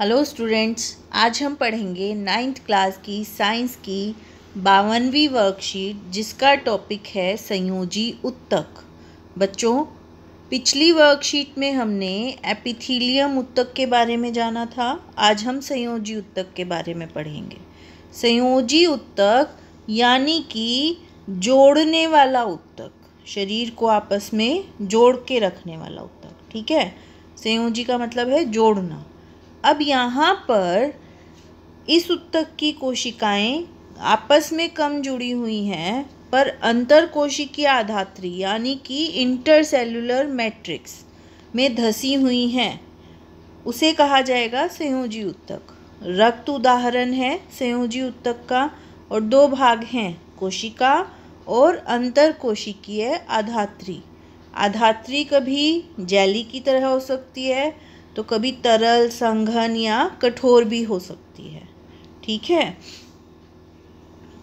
Hello students, आज हम पढ़ेंगे 9th क्लास की साइंस की 52वीं वर्कशीट जिसका टॉपिक है संयोजी ऊतक। बच्चों, पिछली वर्कशीट में हमने एपिथीलियम ऊतक के बारे में जाना था। आज हम संयोजी ऊतक के बारे में पढ़ेंगे। संयोजी ऊतक यानी कि जोड़ने वाला ऊतक, शरीर को आपस में जोड़ के रखने वाला ऊतक। ठीक है, संयोजी का मतलब है जोड़ना। अब यहाँ पर इस ऊतक की कोशिकाएं आपस में कम जुड़ी हुई हैं, पर अंतर कोशिकीय आधात्री यानी कि इंटरसेल्युलर मैट्रिक्स में धसी हुई हैं। उसे कहा जाएगा संयोजी ऊतक। रक्त उदाहरण है संयोजी ऊतक का, और दो भाग हैं, कोशिका और अंतर कोशिकीय आधात्री। आधात्री कभी जेली की तरह हो सकती है, तो कभी तरल, संघन या कठोर भी हो सकती है। ठीक है,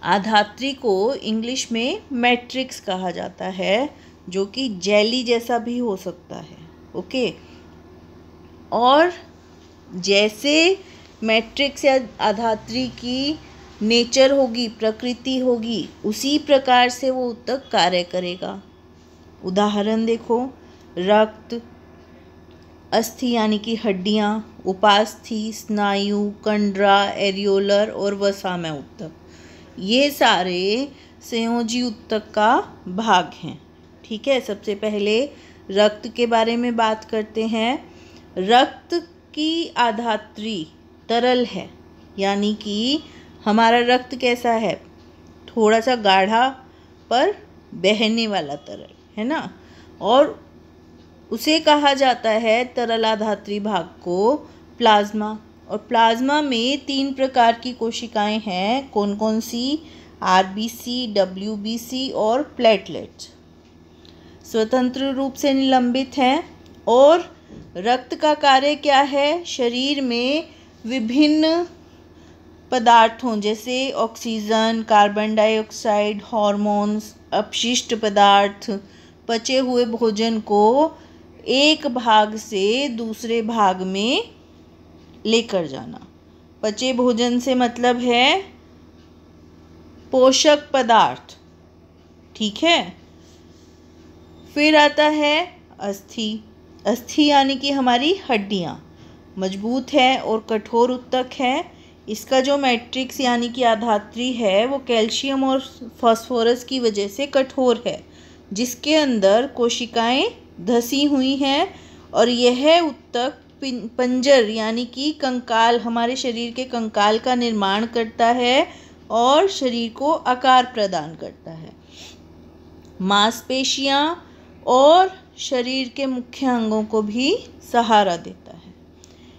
आधात्री को इंग्लिश में मैट्रिक्स कहा जाता है, जो कि जेली जैसा भी हो सकता है। ओके, और जैसे मैट्रिक्स या आधात्री की नेचर होगी, प्रकृति होगी, उसी प्रकार से वो ऊतक कार्य करेगा। उदाहरण देखो, रक्त, अस्थि यानी कि हड्डियाँ, उपास्थि, स्नायु, कंडरा, एरियोलर और वसामय ऊतक, ये सारे संयोजी ऊतक का भाग हैं। ठीक है, सबसे पहले रक्त के बारे में बात करते हैं। रक्त की आधात्री तरल है, यानी कि हमारा रक्त कैसा है, थोड़ा सा गाढ़ा पर बहने वाला तरल है ना, और उसे कहा जाता है तरल आधात्री भाग को प्लाज्मा। और प्लाज्मा में 3 प्रकार की कोशिकाएं हैं। कौन कौन सी? आरबीसी, डब्ल्यूबीसी और प्लेटलेट्स। स्वतंत्र रूप से निलंबित हैं। और रक्त का कार्य क्या है? शरीर में विभिन्न पदार्थों जैसे ऑक्सीजन, कार्बन डाइऑक्साइड, हार्मोन्स, अपशिष्ट पदार्थ, पचे हुए भोजन को एक भाग से दूसरे भाग में लेकर जाना। पचे भोजन से मतलब है पोषक पदार्थ। ठीक है, फिर आता है अस्थि। अस्थि यानी कि हमारी हड्डियाँ मजबूत है और कठोर ऊतक है। इसका जो मैट्रिक्स यानी कि आधात्री है वो कैल्शियम और फास्फोरस की वजह से कठोर है, जिसके अंदर कोशिकाएं धसी हुई हैं। और यह ऊतक पंजर यानी कि कंकाल, हमारे शरीर के कंकाल का निर्माण करता है और शरीर को आकार प्रदान करता है। मांसपेशियां और शरीर के मुख्य अंगों को भी सहारा देता है।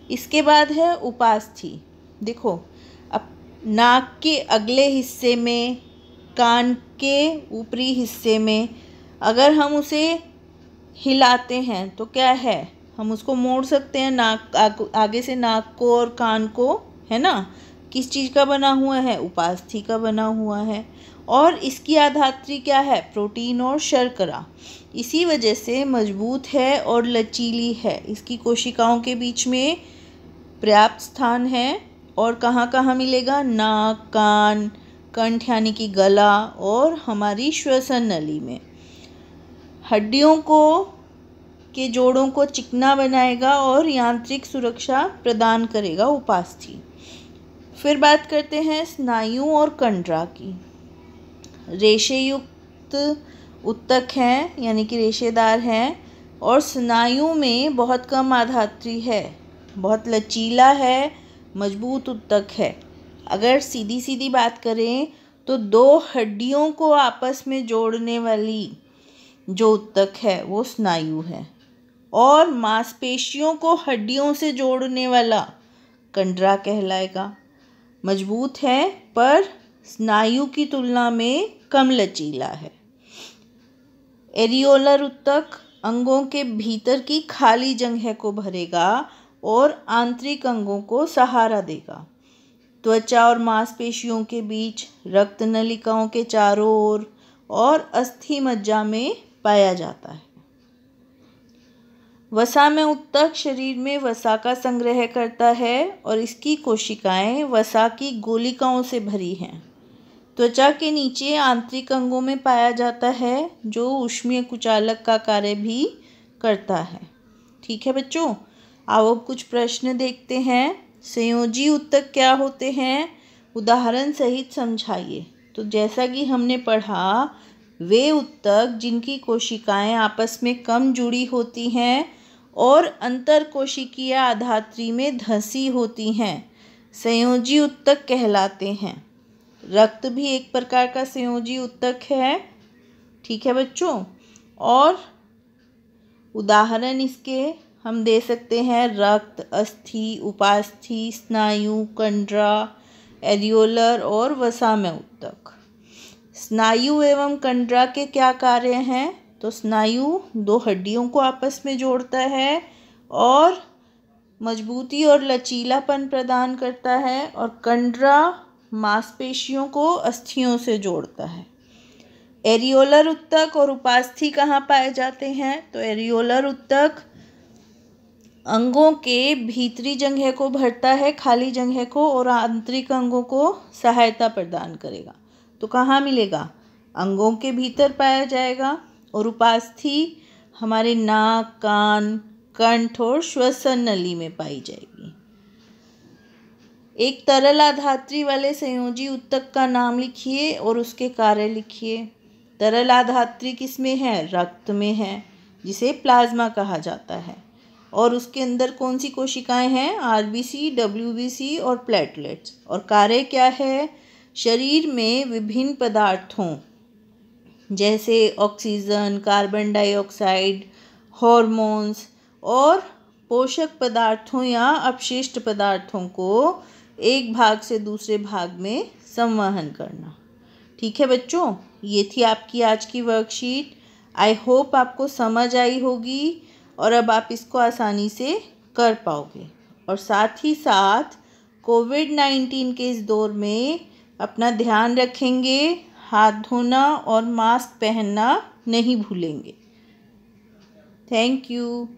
इसके बाद है उपास्थि। देखो, अब नाक के अगले हिस्से में, कान के ऊपरी हिस्से में अगर हम उसे हिलाते हैं तो क्या है, हम उसको मोड़ सकते हैं, नाक आगे से नाक को और कान को, है ना। किस चीज़ का बना हुआ है? उपास्थि का बना हुआ है। और इसकी आधात्री क्या है? प्रोटीन और शर्करा। इसी वजह से मजबूत है और लचीली है। इसकी कोशिकाओं के बीच में पर्याप्त स्थान है। और कहाँ कहाँ मिलेगा? नाक, कान, कंठ यानी कि गला और हमारी श्वसन नली में। हड्डियों के जोड़ों को चिकना बनाएगा और यांत्रिक सुरक्षा प्रदान करेगा उपास्थि। फिर बात करते हैं स्नायु और कंडरा की। रेशेयुक्त ऊतक हैं, यानी कि रेशेदार हैं, और स्नायु में बहुत कम आधात्री है, बहुत लचीला है, मजबूत ऊतक है। अगर सीधी सीधी बात करें तो दो हड्डियों को आपस में जोड़ने वाली जो ऊतक है वो स्नायु है, और मांसपेशियों को हड्डियों से जोड़ने वाला कंडरा कहलाएगा। मजबूत है पर स्नायु की तुलना में कम लचीला है। एरियोलर ऊतक अंगों के भीतर की खाली जगह को भरेगा और आंतरिक अंगों को सहारा देगा। त्वचा और मांसपेशियों के बीच, रक्त नलिकाओं के चारों ओर और अस्थि मज्जा में पाया जाता है। वसा में उत्तक शरीर में वसा का संग्रह करता है और इसकी कोशिकाएं वसा की गोलिकाओं से भरी हैं। त्वचा के नीचे आंतरिक अंगों में पाया जाता है, जो ऊष्मीय कुचालक का कार्य भी करता है। ठीक है बच्चों, आओ अब कुछ प्रश्न देखते हैं। संयोजी उत्तक क्या होते हैं, उदाहरण सहित समझाइए। तो जैसा कि हमने पढ़ा, वे उत्तक जिनकी कोशिकाएं आपस में कम जुड़ी होती हैं और अंतर कोशिकीय आधात्री में धंसी होती हैं, संयोजी उत्तक कहलाते हैं। रक्त भी एक प्रकार का संयोजी उत्तक है। ठीक है बच्चों, और उदाहरण इसके हम दे सकते हैं रक्त, अस्थि, उपास्थि, स्नायु, कंडरा, एरियोलर और वसा में उत्तक। स्नायु एवं कंडरा के क्या कार्य हैं, तो स्नायु दो हड्डियों को आपस में जोड़ता है और मजबूती और लचीलापन प्रदान करता है, और कंडरा मांसपेशियों को अस्थियों से जोड़ता है। एरियोलर उत्तक और उपास्थि कहाँ पाए जाते हैं, तो एरियोलर उत्तक अंगों के भीतरी जगह को भरता है, खाली जगह को, और आंतरिक अंगों को सहायता प्रदान करेगा। तो कहाँ मिलेगा, अंगों के भीतर पाया जाएगा। और उपास्थि हमारे नाक, कान, कंठ और श्वसन नली में पाई जाएगी। एक तरल आधात्री वाले संयोजी उत्तक का नाम लिखिए और उसके कार्य लिखिए। तरल आधात्री किसमें है, रक्त में है, जिसे प्लाज्मा कहा जाता है। और उसके अंदर कौन सी कोशिकाएं हैं, आरबीसी, डब्ल्यूबीसी और प्लेटलेट्स। और कार्य क्या है, शरीर में विभिन्न पदार्थों जैसे ऑक्सीजन, कार्बन डाइऑक्साइड, हॉर्मोन्स और पोषक पदार्थों या अपशिष्ट पदार्थों को एक भाग से दूसरे भाग में संवहन करना। ठीक है बच्चों, ये थी आपकी आज की वर्कशीट। आई होप आपको समझ आई होगी और अब आप इसको आसानी से कर पाओगे। और साथ ही साथ कोविड-19 के इस दौर में अपना ध्यान रखेंगे, हाथ धोना और मास्क पहनना नहीं भूलेंगे। Thank you.